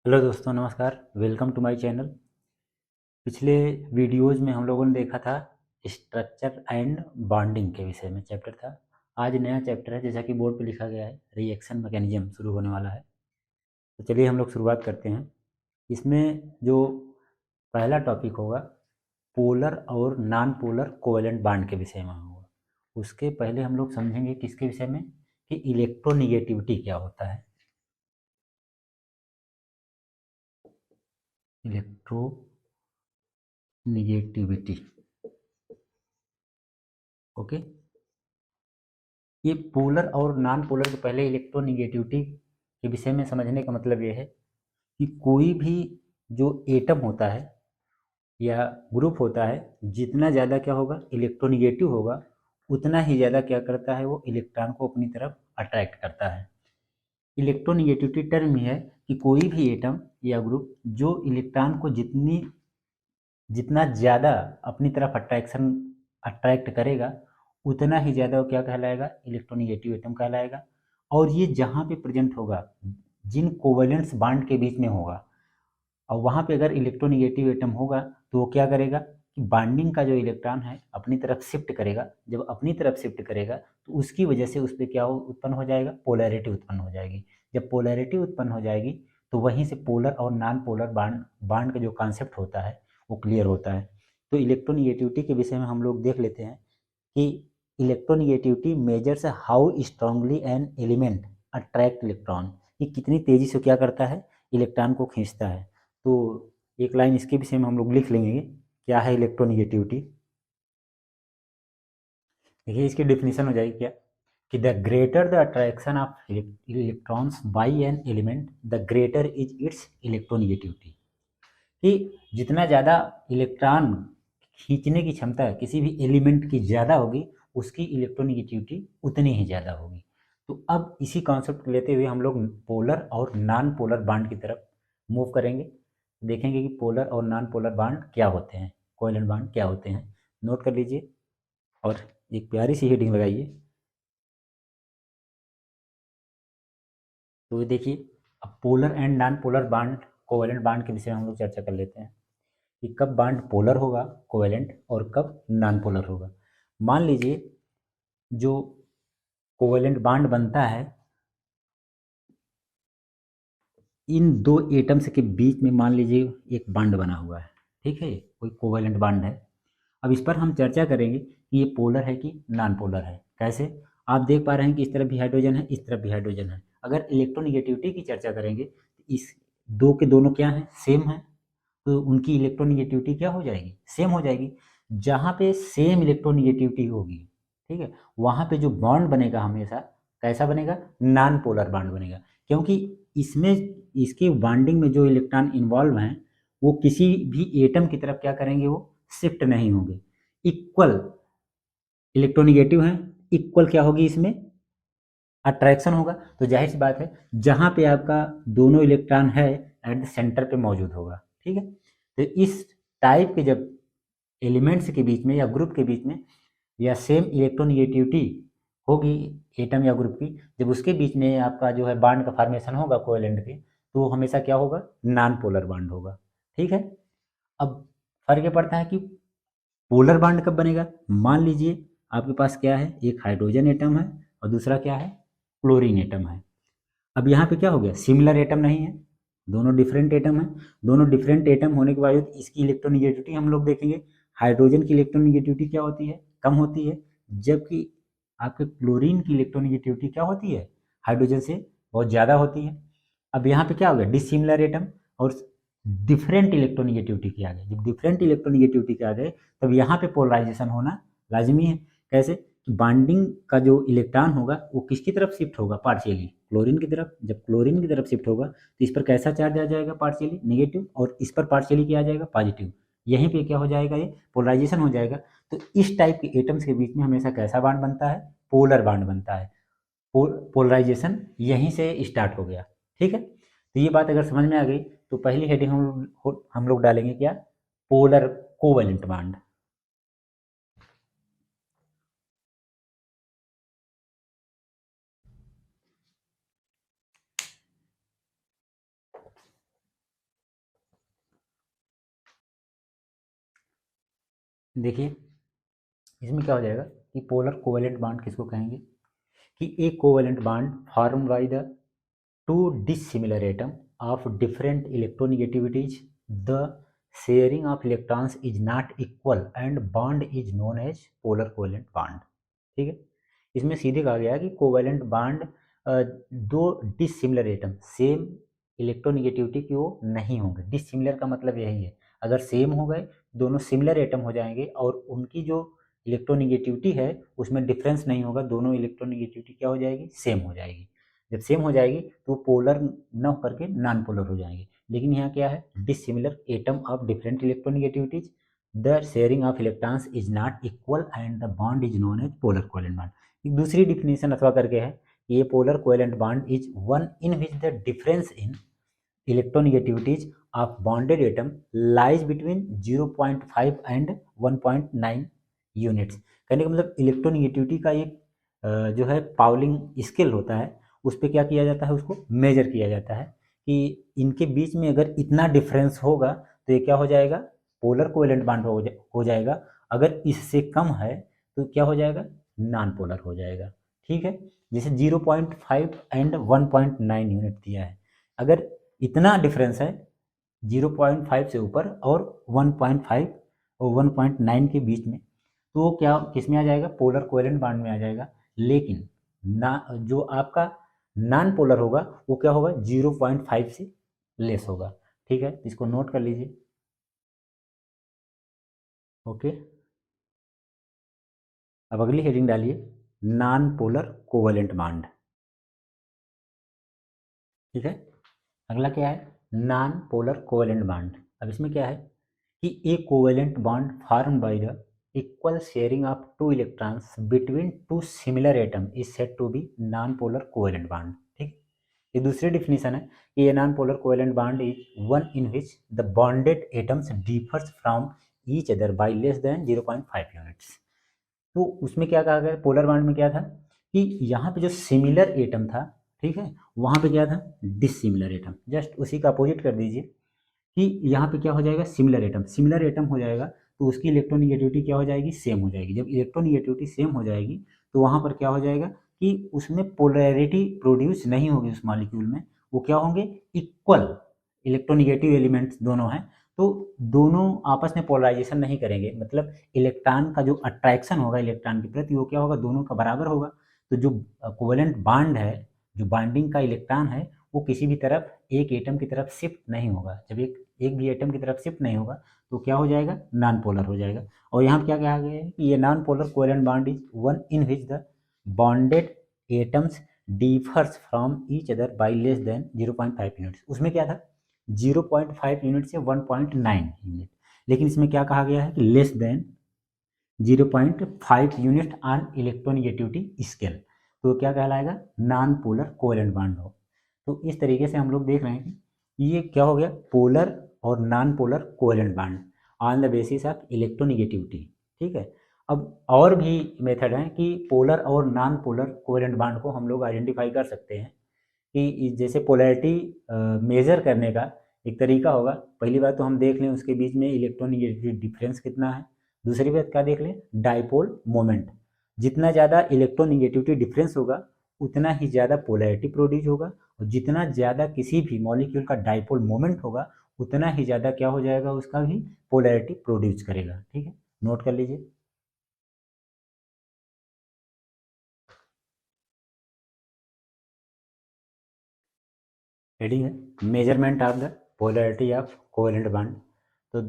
Hello दोस्तों, नमस्कार। Welcome to my channel. पिछले वीडियोज़ में हम लोगों ने देखा था स्ट्रक्चर एंड बॉन्डिंग के विषय में चैप्टर था। आज नया चैप्टर है, जैसा कि बोर्ड पे लिखा गया है, रिएक्शन मैकेनिज्म शुरू होने वाला है। तो चलिए हम लोग शुरुआत करते हैं। इसमें जो पहला टॉपिक होगा पोलर और नॉन पोलर कोवेलेंट बॉन्ड के विषय में होगा। उसके पहले हम लोग समझेंगे किसके विषय में कि इलेक्ट्रोनिगेटिविटी क्या होता है। Electronegativity, okay. ये पोलर और नॉन पोलर के पहले इलेक्ट्रोनिगेटिविटी के विषय में समझने का मतलब ये है कि कोई भी जो एटम होता है या ग्रुप होता है, जितना ज़्यादा क्या होगा, इलेक्ट्रोनिगेटिव होगा, उतना ही ज़्यादा क्या करता है, वो इलेक्ट्रॉन को अपनी तरफ अट्रैक्ट करता है। इलेक्ट्रोनिगेटिविटी टर्म यह है कि कोई भी एटम या ग्रुप जो इलेक्ट्रॉन को जितना ज़्यादा अपनी तरफ अट्रैक्ट करेगा, उतना ही ज़्यादा वो क्या कहलाएगा, इलेक्ट्रोनिगेटिव एटम कहलाएगा। और ये जहाँ पे प्रेजेंट होगा, जिन कोवेलेंट्स बॉन्ड के बीच में होगा, और वहाँ पे अगर इलेक्ट्रोनिगेटिव एटम होगा तो वो क्या करेगा कि बॉन्डिंग का जो इलेक्ट्रॉन है अपनी तरफ शिफ्ट करेगा। जब अपनी तरफ शिफ्ट करेगा तो उसकी वजह से उस पर क्या उत्पन्न हो जाएगा, पोलैरिटी उत्पन्न हो जाएगी। जब पोलैरिटी उत्पन्न हो जाएगी तो वहीं से पोलर और नॉन पोलर बॉन्ड बॉन्ड का जो कॉन्सेप्ट होता है वो क्लियर होता है। तो इलेक्ट्रोनिगेटिविटी के विषय में हम लोग देख लेते हैं कि electronegativity measures how strongly an element attract electron, ये कितनी तेजी से क्या करता है, इलेक्ट्रॉन को खींचता है। तो एक लाइन इसके विषय में हम लोग लिख लेंगे, क्या है इलेक्ट्रोनिगेटिविटी। देखिए इसकी डेफिनेशन हो जाएगी क्या कि the greater the attraction of electrons by an element the greater is it's electronegativity. कि जितना ज़्यादा इलेक्ट्रॉन खींचने की क्षमता किसी भी एलिमेंट की ज़्यादा होगी, उसकी इलेक्ट्रोनिगेटिविटी उतनी ही ज़्यादा होगी। तो अब इसी कॉन्सेप्ट को लेते हुए हम लोग पोलर और नॉन पोलर बॉन्ड की तरफ मूव करेंगे। देखेंगे कि पोलर और नॉन पोलर बॉन्ड क्या होते हैं, कोवेलेंट बॉन्ड क्या होते हैं। नोट कर लीजिए और एक प्यारी सी हेडिंग लगाइए। तो ये देखिए, अब polar and non polar bond covalent bond के विषय में हम लोग चर्चा कर लेते हैं कि कब बॉन्ड पोलर होगा कोवेलेंट और कब नॉन पोलर होगा। मान लीजिए जो कोवेलेंट बॉन्ड बनता है, इन दो एटम्स के बीच में मान लीजिए एक बॉन्ड बना हुआ है, ठीक है, कोई कोवेलेंट बॉन्ड है। अब इस पर हम चर्चा करेंगे कि ये पोलर है कि नॉन पोलर है। कैसे, आप देख पा रहे हैं कि इस तरफ भी हाइड्रोजन है, इस तरफ भी हाइड्रोजन है। अगर इलेक्ट्रोनिगेटिविटी की चर्चा करेंगे तो इस दो के दोनों क्या हैं, सेम है। तो उनकी इलेक्ट्रोनिगेटिविटी क्या हो जाएगी, सेम हो जाएगी। जहाँ पे सेम इलेक्ट्रोनिगेटिविटी होगी, ठीक है, वहाँ पे जो बॉन्ड बनेगा हमेशा कैसा बनेगा, नॉन पोलर बॉन्ड बनेगा। क्योंकि इसमें इसकी बॉन्डिंग में जो इलेक्ट्रॉन इन्वॉल्व हैं वो किसी भी एटम की तरफ क्या करेंगे, वो शिफ्ट नहीं होंगे। इक्वल इलेक्ट्रोनिगेटिव हैं, इक्वल क्या होगी इसमें, अट्रैक्शन होगा। तो जाहिर सी बात है जहाँ पे आपका दोनों इलेक्ट्रॉन है एट द सेंटर पे मौजूद होगा, ठीक है। तो इस टाइप के जब एलिमेंट्स के बीच में या ग्रुप के बीच में या सेम इलेक्ट्रोनिगेटिविटी होगी एटम या ग्रुप की, जब उसके बीच में आपका जो है बॉन्ड का फॉर्मेशन होगा कोवेलेंट के, तो वो हमेशा क्या होगा, नॉन पोलर बॉन्ड होगा, ठीक है। अब फर्क ये पड़ता है कि पोलर बॉन्ड कब बनेगा। मान लीजिए आपके पास क्या है, एक हाइड्रोजन एटम है और दूसरा क्या है, क्लोरीन एटम है। अब यहाँ पे क्या हो गया, सिमिलर एटम नहीं है, दोनों डिफरेंट एटम है। दोनों डिफरेंट एटम होने के बावजूद इसकी इलेक्ट्रोनिगेटिविटी हम लोग देखेंगे। हाइड्रोजन की इलेक्ट्रोनिगेटिविटी क्या होती है, कम होती है। जबकि आपके क्लोरीन की इलेक्ट्रोनिगेटिविटी क्या होती है, हाइड्रोजन से बहुत ज़्यादा होती है। अब यहाँ पे क्या हो गया, डिसिमिलर एटम और डिफरेंट इलेक्ट्रोनिगेटिविटी के आ गए। जब डिफरेंट इलेक्ट्रोनिगेटिविटी के आ गए तब यहाँ पे पोलराइजेशन होना लाजमी है। कैसे, बॉन्डिंग का जो इलेक्ट्रॉन होगा वो किसकी तरफ शिफ्ट होगा, पार्शियली क्लोरीन की तरफ। जब क्लोरीन की तरफ शिफ्ट होगा तो इस पर कैसा चार्ज आ जाएगा, पार्शियली नेगेटिव, और इस पर पार्शियली क्या आ जाएगा, पॉजिटिव। यहीं पे क्या हो जाएगा, ये पोलराइजेशन हो जाएगा। तो इस टाइप के एटम्स के बीच में हमेशा कैसा बॉन्ड बनता है, पोलर बॉन्ड बनता है। पोलराइजेशन यहीं से स्टार्ट हो गया, ठीक है। तो ये बात अगर समझ में आ गई तो पहली हेडिंग हम लोग डालेंगे क्या, पोलर कोवेलेंट बॉन्ड। देखिए इसमें क्या हो जाएगा कि पोलर कोवेलेंट बॉन्ड किसको कहेंगे कि एक covalent bond form by the two dissimilar atom of different electronegativities. The sharing of electrons is not equal and bond is known as polar covalent bond. ठीक है, इसमें सीधे कहा गया है कि कोवेलेंट बॉन्ड दो डिसिमिलर एटम सेम इलेक्ट्रोनिगेटिविटी की वो नहीं होंगे। डिसिमिलर का मतलब यही है, अगर सेम हो गए दोनों सिमिलर एटम हो जाएंगे और उनकी जो इलेक्ट्रोनिगेटिविटी है उसमें डिफरेंस नहीं होगा, दोनों इलेक्ट्रोनिगेटिविटी क्या हो जाएगी, सेम हो जाएगी। जब सेम हो जाएगी तो पोलर न होकर के नॉन पोलर हो जाएंगे। लेकिन यहाँ क्या है, dissimilar atom of different electronegativities, the sharing of electrons is not equal and the bond is known as polar covalent bond. दूसरी डिफिनेशन अथवा करके है ये polar covalent bond is one in which the difference in electronegativities of bonded atom lies between 0.5 and 1.9 units. कहने का मतलब electronegativity का एक जो है पाउलिंग स्केल होता है, उस पर क्या किया जाता है, उसको मेजर किया जाता है कि इनके बीच में अगर इतना डिफरेंस होगा तो ये क्या हो जाएगा, पोलर कोवेलेंट बॉन्ड हो जाएगा। अगर इससे कम है तो क्या हो जाएगा, नॉन पोलर हो जाएगा। ठीक है, जैसे 0.5 एंड 1.9 यूनिट दिया है, अगर इतना डिफरेंस है 0.5 से ऊपर और 1.5 और 1.9 के बीच में, तो वो क्या किस में आ जाएगा, पोलर कोवेलेंट बॉन्ड में आ जाएगा। लेकिन ना जो आपका नॉन पोलर होगा वो क्या होगा, 0.5 से लेस होगा। ठीक है, इसको नोट कर लीजिए। ओके, अब अगली हेडिंग डालिए, नॉन पोलर कोवेलेंट बॉन्ड। ठीक है, अगला क्या है, नॉन पोलर कोवेलेंट बॉन्ड। अब इसमें क्या है कि a covalent bond form by the equal sharing of two electrons between two similar atom is said to be non polar covalent bond. ठीक, ये दूसरी डिफिनेशन है कि ये non polar covalent bond is one in which the bonded atoms differs from each other by less than 0.5 units. तो उसमें क्या कहा गया, पोलर बॉन्ड में क्या था कि यहाँ पे जो सिमिलर एटम था, ठीक है, वहाँ पे क्या था, डिसिमिलर एटम। जस्ट उसी का अपोजिट कर दीजिए कि यहाँ पे क्या हो जाएगा, सिमिलर एटम। सिमिलर एटम हो जाएगा तो उसकी इलेक्ट्रोनिगेटिविटी क्या हो जाएगी, सेम हो जाएगी। जब इलेक्ट्रोनिगेटिविटी सेम हो जाएगी तो वहाँ पर क्या हो जाएगा कि उसमें पोलैरिटी प्रोड्यूस नहीं होगी उस मॉलिक्यूल में, वो क्या होंगे, इक्वल इलेक्ट्रोनिगेटिव एलिमेंट्स दोनों हैं, तो दोनों आपस में पोलराइजेशन नहीं करेंगे। मतलब इलेक्ट्रॉन का जो अट्रैक्शन होगा इलेक्ट्रॉन के प्रति वो क्या होगा, दोनों का बराबर होगा। तो जो कोवेलेंट बॉन्ड है, जो बाइंडिंग का इलेक्ट्रॉन है, वो किसी भी तरफ एक एटम की तरफ शिफ्ट नहीं होगा। जब एक भी एटम की तरफ शिफ्ट नहीं होगा तो क्या हो जाएगा, नॉन पोलर हो जाएगा। और यहाँ क्या कहा गया है कि ये non polar covalent bond is one in which the bonded atoms differs from each other by less than 0.5 units. उसमें क्या था, 0.5 यूनिट से 1.9 यूनिट, लेकिन इसमें क्या कहा गया है कि less than 0.5 unit on electronegativity scale, तो क्या कहलाएगा, नॉन पोलर कोवेलेंट बॉन्ड हो। तो इस तरीके से हम लोग देख रहे हैं कि ये क्या हो गया, पोलर और non polar covalent bond on the basis of electronegativity. ठीक है, अब और भी मेथड हैं कि पोलर और नॉन पोलर कोवेलेंट बॉन्ड को हम लोग आइडेंटिफाई कर सकते हैं कि जैसे पोलैरिटी मेज़र करने का एक तरीका होगा। पहली बात तो हम देख लें उसके बीच में इलेक्ट्रोनिगेटिविटी डिफरेंस कितना है। दूसरी बात क्या देख लें, डाइपोल मोमेंट। जितना ज़्यादा इलेक्ट्रोनिगेटिविटी डिफरेंस होगा उतना ही ज़्यादा पोलैरिटी प्रोड्यूस होगा, और जितना ज़्यादा किसी भी मॉलिक्यूल का डाइपोल मोमेंट होगा उतना ही ज़्यादा क्या हो जाएगा, उसका भी पोलैरिटी प्रोड्यूस करेगा। ठीक है, नोट कर लीजिए। हेडिंग है measurement of the polarity of covalent bond. तो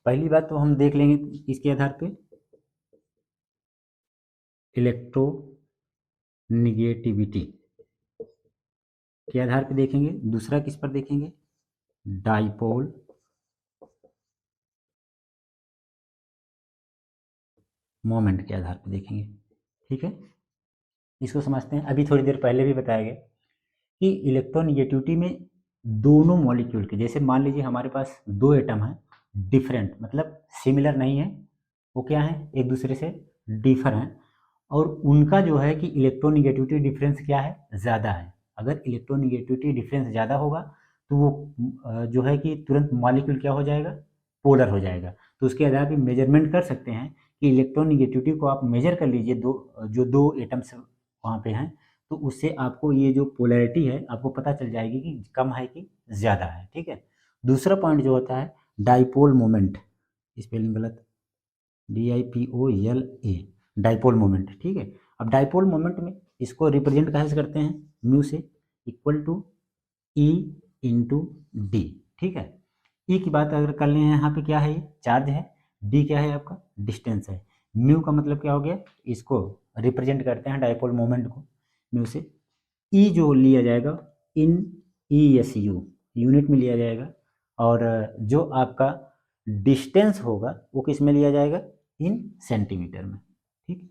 पहली बात तो हम देख लेंगे इसके आधार पे इलेक्ट्रोनिगेटिविटी के आधार पे देखेंगे। दूसरा किस पर देखेंगे, डाइपोल मोमेंट के आधार पे देखेंगे। ठीक है, इसको समझते हैं। अभी थोड़ी देर पहले भी बताया गया कि इलेक्ट्रोनिगेटिविटी में दोनों मॉलिक्यूल के, जैसे मान लीजिए हमारे पास दो एटम हैं, डिफरेंट मतलब सिमिलर नहीं है, वो क्या है, एक दूसरे से डिफर हैं, और उनका जो है कि इलेक्ट्रोनिगेटिविटी डिफरेंस क्या है, ज़्यादा है। अगर इलेक्ट्रोनिगेटिविटी डिफरेंस ज़्यादा होगा तो वो जो है कि तुरंत मॉलिक्यूल क्या हो जाएगा, पोलर हो जाएगा। तो उसके आधार पर मेजरमेंट कर सकते हैं कि इलेक्ट्रोनिगेटिविटी को आप मेजर कर लीजिए, दो एटम्स वहाँ पे हैं, तो उससे आपको ये जो पोलैरिटी है आपको पता चल जाएगी कि कम है कि ज़्यादा है। ठीक है। दूसरा पॉइंट जो होता है डाइपोल मोमेंट, स्पेलिंग गलत, DIPOLA, डाइपोल मोमेंट। ठीक है। अब डाइपोल मोमेंट में इसको रिप्रेजेंट कैसे करते हैं, म्यू से, equal to E into D. ठीक है। ई की बात अगर कर लें, यहाँ पे क्या है, ये चार्ज है, डी क्या है आपका, डिस्टेंस है। म्यू का मतलब क्या हो गया, इसको रिप्रेजेंट करते हैं डाइपोल मोमेंट को म्यू से। ई जो लिया जाएगा इन ESU यूनिट में लिया जाएगा, और जो आपका डिस्टेंस होगा वो किस में लिया जाएगा, इन सेंटीमीटर में। ठीक है,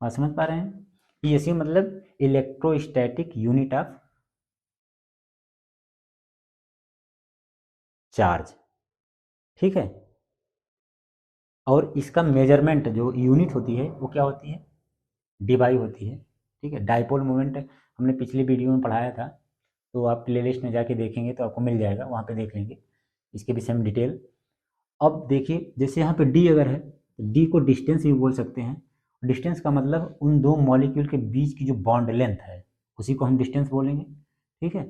बात समझ पा रहे हैं। ESU मतलब इलेक्ट्रोस्टैटिक यूनिट ऑफ चार्ज। ठीक है। और इसका मेजरमेंट जो यूनिट होती है वो क्या होती है, DY होती है। ठीक है। डाइपोल मोमेंट हमने पिछली वीडियो में पढ़ाया था, तो आप प्लेलिस्ट में जाके देखेंगे तो आपको मिल जाएगा, वहाँ पे देख लेंगे इसके विषय में डिटेल। अब देखिए, जैसे यहाँ पे डी अगर है, तो डी को डिस्टेंस भी बोल सकते हैं। डिस्टेंस का मतलब उन दो मॉलिक्यूल के बीच की जो बॉन्ड लेंथ है उसी को हम डिस्टेंस बोलेंगे। ठीक है।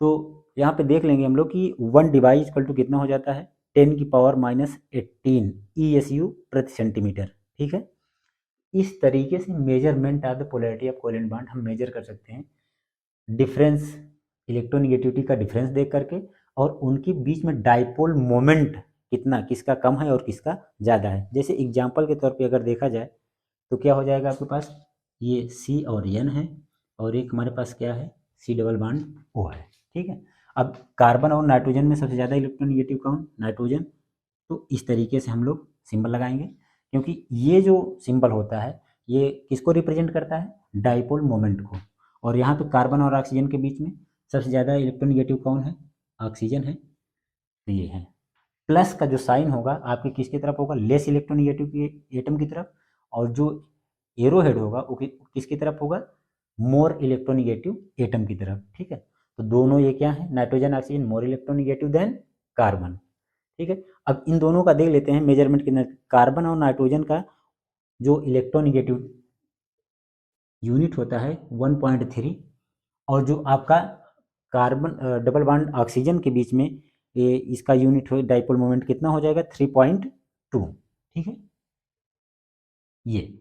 तो यहाँ पे देख लेंगे हम लोग कि 1 डिवाइज इक्वल टू कितना हो जाता है, 10⁻⁻18 ESU प्रति सेंटीमीटर। ठीक है। इस तरीके से measurement of the polarity of covalent bond हम मेजर कर सकते हैं, डिफरेंस, इलेक्ट्रोनिगेटिविटी का डिफरेंस देख करके, और उनके बीच में डाइपोल मोमेंट कितना, किसका कम है और किसका ज़्यादा है। जैसे एग्जांपल के तौर पे अगर देखा जाए तो क्या हो जाएगा, आपके पास ये C और N है, और एक हमारे पास क्या है, C डबल बॉन्ड O है। ठीक है। अब कार्बन और नाइट्रोजन में सबसे ज़्यादा इलेक्ट्रोनिगेटिव कौन, नाइट्रोजन। तो इस तरीके से हम लोग सिंबल लगाएंगे, क्योंकि ये जो सिंबल होता है ये किसको रिप्रेजेंट करता है, डाइपोल मोमेंट को। और यहाँ पे कार्बन और ऑक्सीजन के बीच में सबसे ज़्यादा इलेक्ट्रोनिगेटिव कौन है, ऑक्सीजन है, तो ये है। प्लस का जो साइन होगा आपके किसकी तरफ होगा, लेस इलेक्ट्रोनिगेटिव की एटम की तरफ, और जो एरो हेड होगा वो किसकी तरफ होगा, मोर इलेक्ट्रोनिगेटिव एटम की तरफ। ठीक है। तो दोनों ये क्या है, nitrogen oxygen more electronegative than carbon. ठीक है। अब इन दोनों का देख लेते हैं मेजरमेंट कितना, कार्बन और नाइट्रोजन का जो इलेक्ट्रोनिगेटिव यूनिट होता है 1.3, और जो आपका कार्बन डबल बॉन्ड ऑक्सीजन के बीच में ये इसका यूनिट हो डाइपोल मोमेंट कितना हो जाएगा, 3.2। ठीक है। ये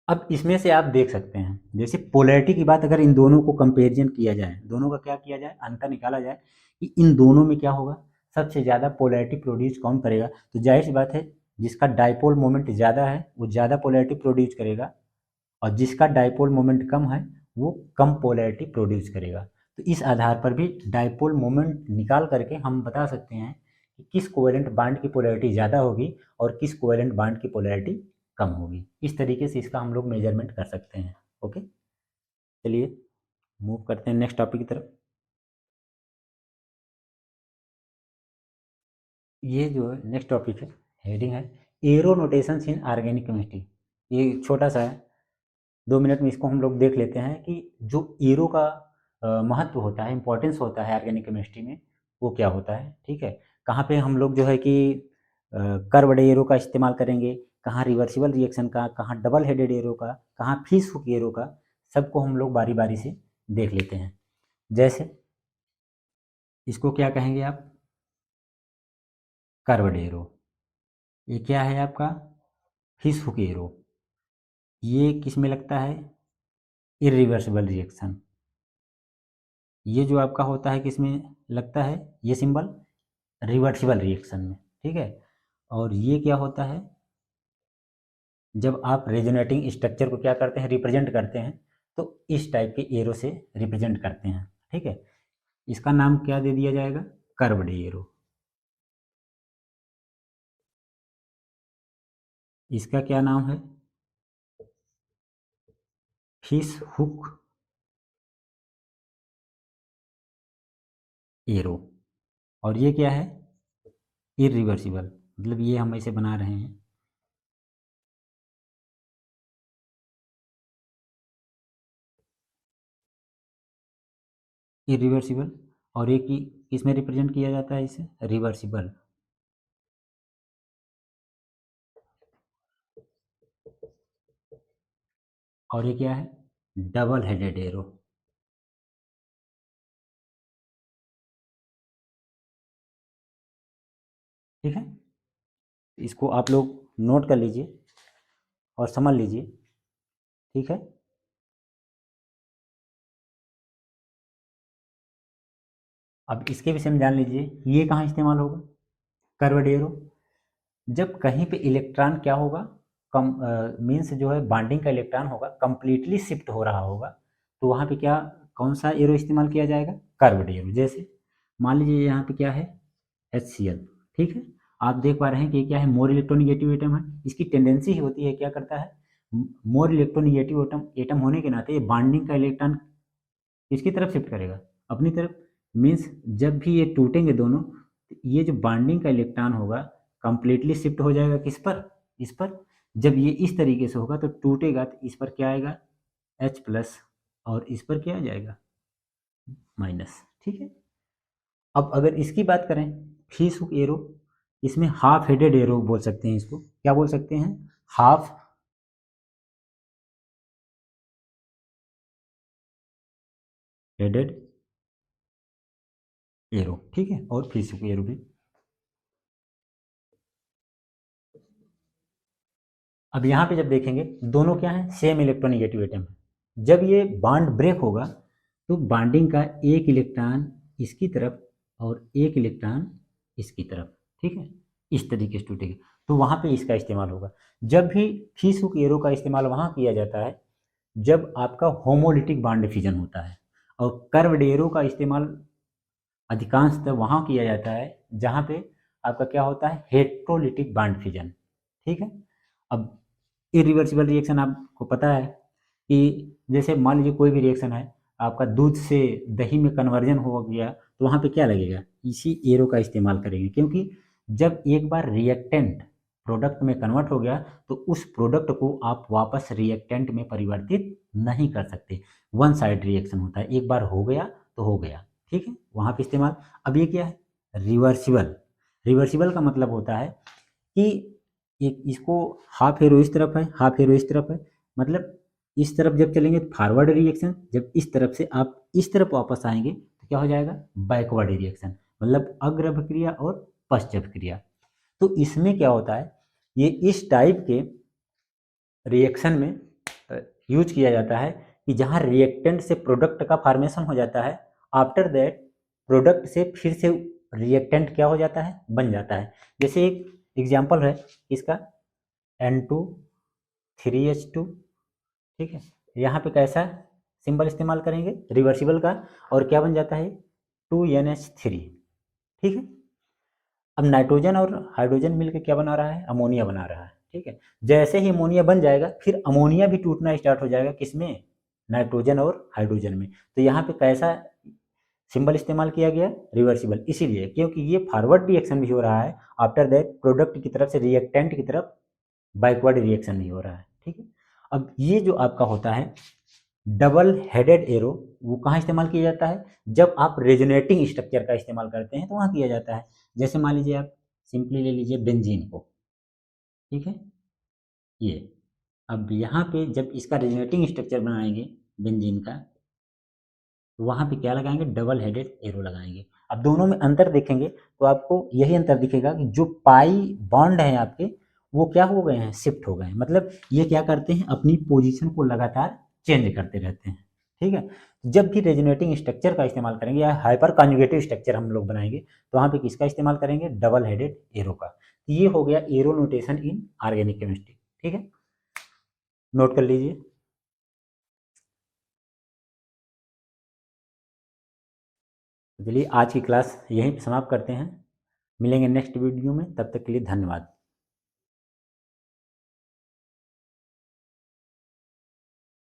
अब इसमें से आप देख सकते हैं, जैसे पोलैरिटी की बात अगर इन दोनों को कंपेरिजन किया जाए, दोनों का क्या किया जाए, अंतर निकाला जाए कि इन दोनों में क्या होगा, सबसे ज़्यादा पोलैरिटी प्रोड्यूस कौन करेगा, तो जाहिर सी बात है जिसका डाइपोल मोमेंट ज़्यादा है वो ज़्यादा पोलैरिटी प्रोड्यूस करेगा, और जिसका डाइपोल मोमेंट कम है वो कम पोलैरिटी प्रोड्यूस करेगा। तो इस आधार पर भी डाइपोल मोमेंट निकाल करके हम बता सकते हैं कि किस कोवेलेंट बॉन्ड की पोलैरिटी ज़्यादा होगी और किस कोवेलेंट बॉन्ड की पोलैरिटी कम होगी। इस तरीके से इसका हम लोग मेजरमेंट कर सकते हैं। ओके, चलिए मूव करते हैं नेक्स्ट टॉपिक की तरफ। ये जो है नेक्स्ट टॉपिक है, हेडिंग है arrow notations in organic chemistry. ये छोटा सा है, 2 मिनट में इसको हम लोग देख लेते हैं कि जो एरो का महत्व होता है, इंपॉर्टेंस होता है ऑर्गेनिक केमिस्ट्री में, वो क्या होता है। ठीक है। कहाँ पे हम लोग जो है कि कर्व्ड एरो का इस्तेमाल करेंगे, कहाँ रिवर्सिबल रिएक्शन का, कहाँ डबल हेडेड एरो का, कहाँ फिश हुक एरो का, सबको हम लोग बारी बारी से देख लेते हैं। जैसे इसको क्या कहेंगे आप, कर्व्ड एरो। ये क्या है आपका, फिश हुक एरो। ये किस में लगता है, इरिवर्सिबल रिएक्शन। ये जो आपका होता है किस में लगता है, ये सिंबल रिवर्सिबल रिएक्शन में। ठीक है। और ये क्या होता है, जब आप रेजोनेटिंग स्ट्रक्चर को क्या करते हैं, रिप्रेजेंट करते हैं, तो इस टाइप के एरो से रिप्रेजेंट करते हैं। ठीक है। इसका नाम क्या दे दिया जाएगा, कर्व्ड एरो। इसका क्या नाम है, फिश हुक एरो। और ये क्या है, इरिवर्सिबल, मतलब ये हम ऐसे बना रहे हैं, इरिवर्सिबल। और एक ही इसमें रिप्रेजेंट किया जाता है इसे, रिवर्सिबल। और ये क्या है, डबल हेडेड एरो। ठीक है, इसको आप लोग नोट कर लीजिए और समझ लीजिए। ठीक है, अब इसके विषय में जान लीजिए, ये कहाँ इस्तेमाल होगा, कर्व्ड एरो। जब कहीं पे इलेक्ट्रॉन क्या होगा, कम मीन्स जो है बाइंडिंग का इलेक्ट्रॉन होगा कंप्लीटली शिफ्ट हो रहा होगा, तो वहाँ पे क्या, कौन सा एरो इस्तेमाल किया जाएगा, कर्व्ड एरो। जैसे मान लीजिए यहाँ पे क्या है, HCl। ठीक है, आप देख पा रहे हैं कि ये क्या है, मोर इलेक्ट्रोनिगेटिव एटम है। इसकी टेंडेंसी ही होती है, क्या करता है, मोर इलेक्ट्रोनिगेटिव एटम एटम होने के नाते ये बाइंडिंग का इलेक्ट्रॉन किसकी तरफ शिफ्ट करेगा, अपनी तरफ। मीन्स जब भी ये टूटेंगे दोनों, तो ये जो बाइंडिंग का इलेक्ट्रॉन होगा कंप्लीटली शिफ्ट हो जाएगा किस पर, इस पर। जब ये इस तरीके से होगा तो टूटेगा तो इस पर क्या आएगा, H+, और इस पर क्या आ जाएगा, माइनस। ठीक है, अब अगर इसकी बात करें, फीस हुक एरो, इसमें हाफ हेडेड एरो बोल सकते हैं, इसको क्या बोल सकते हैं, हाफ हेडेड एरो। ठीक है, और फीस हुक एरो भी। अब यहाँ पे जब देखेंगे, दोनों क्या है, सेम इलेक्ट्रोनिगेटिव एटम है। जब ये बॉन्ड ब्रेक होगा तो बॉन्डिंग का एक इलेक्ट्रॉन इसकी तरफ और एक इलेक्ट्रॉन इसकी तरफ, ठीक है, इस तरीके से टूटेगी, तो वहाँ पे इसका इस्तेमाल होगा। जब भी फीस हुक एरो का इस्तेमाल वहाँ किया जाता है जब आपका होमोलिटिक बॉन्ड डिफिजन होता है, और कर्व्ड एरो का इस्तेमाल अधिकांशतः वहाँ किया जाता है जहाँ पे आपका क्या होता है, हेट्रोलिटिक बॉन्ड फिजन। ठीक है, अब इरिवर्सिबल रिएक्शन आपको पता है कि जैसे मान लीजिए कोई भी रिएक्शन है, आपका दूध से दही में कन्वर्जन हो गया, तो वहाँ पे क्या लगेगा, इसी एरो का इस्तेमाल करेंगे, क्योंकि जब एक बार रिएक्टेंट प्रोडक्ट में कन्वर्ट हो गया तो उस प्रोडक्ट को आप वापस रिएक्टेंट में परिवर्तित नहीं कर सकते। वन साइड रिएक्शन होता है, एक बार हो गया तो हो गया। ठीक है, वहाँ पे इस्तेमाल। अब ये क्या है, रिवर्सिबल। रिवर्सिबल का मतलब होता है कि एक इसको हाफ एरो इस तरफ है, हाफ एरो इस तरफ है, मतलब इस तरफ जब चलेंगे फॉरवर्ड रिएक्शन, जब इस तरफ से आप इस तरफ वापस आएंगे तो क्या हो जाएगा, बैकवर्ड रिएक्शन, मतलब अग्र अभिक्रिया और पश्च अभिक्रिया। तो इसमें क्या होता है, ये इस टाइप के रिएक्शन में यूज किया जाता है कि जहाँ रिएक्टेंट से प्रोडक्ट का फॉर्मेशन हो जाता है, आफ्टर दैट प्रोडक्ट से फिर से रिएक्टेंट क्या हो जाता है, बन जाता है। जैसे एक एग्जाम्पल है इसका, N2 3H2। ठीक है, यहाँ पे कैसा सिंबल इस्तेमाल करेंगे, रिवर्सिबल का, और क्या बन जाता है, 2NH3। ठीक है, अब नाइट्रोजन और हाइड्रोजन मिलकर क्या बना रहा है, अमोनिया बना रहा है। ठीक है, जैसे ही अमोनिया बन जाएगा फिर अमोनिया भी टूटना स्टार्ट हो जाएगा, किसमें, नाइट्रोजन और हाइड्रोजन में। तो यहाँ पे कैसा सिंबल इस्तेमाल किया गया, रिवर्सिबल, इसीलिए क्योंकि ये फॉरवर्ड रिएक्शन भी हो रहा है, आफ्टर दैट प्रोडक्ट की तरफ से रिएक्टेंट की तरफ बैकवर्ड रिएक्शन भी हो रहा है। ठीक है, अब ये जो आपका होता है डबल हेडेड एरो, वो कहाँ इस्तेमाल किया जाता है, जब आप रेजोनेटिंग स्ट्रक्चर का इस्तेमाल करते हैं तो वहाँ किया जाता है। जैसे मान लीजिए आप सिंपली ले लीजिए बेंजीन को। ठीक है, ये अब यहाँ पे जब इसका रेजोनेटिंग स्ट्रक्चर बनाएंगे बेंजीन का, तो वहाँ पे क्या लगाएंगे, डबल हेडेड एरो लगाएंगे। अब दोनों में अंतर देखेंगे तो आपको यही अंतर दिखेगा कि जो पाई बॉन्ड है आपके, वो क्या हो गए हैं, शिफ्ट हो गए हैं, मतलब ये क्या करते हैं, अपनी पोजीशन को लगातार चेंज करते रहते हैं। ठीक है, जब भी रेजोनेटिंग स्ट्रक्चर का इस्तेमाल करेंगे या हाइपर कॉन्जुगेटिव स्ट्रक्चर हम लोग बनाएंगे तो वहाँ पे किसका इस्तेमाल करेंगे, डबल हेडेड एरो का। तो ये हो गया arrow notation in organic chemistry. ठीक है, नोट कर लीजिए। चलिए आज की क्लास यहीं पे समाप्त करते हैं, मिलेंगे नेक्स्ट वीडियो में, तब तक के लिए धन्यवाद।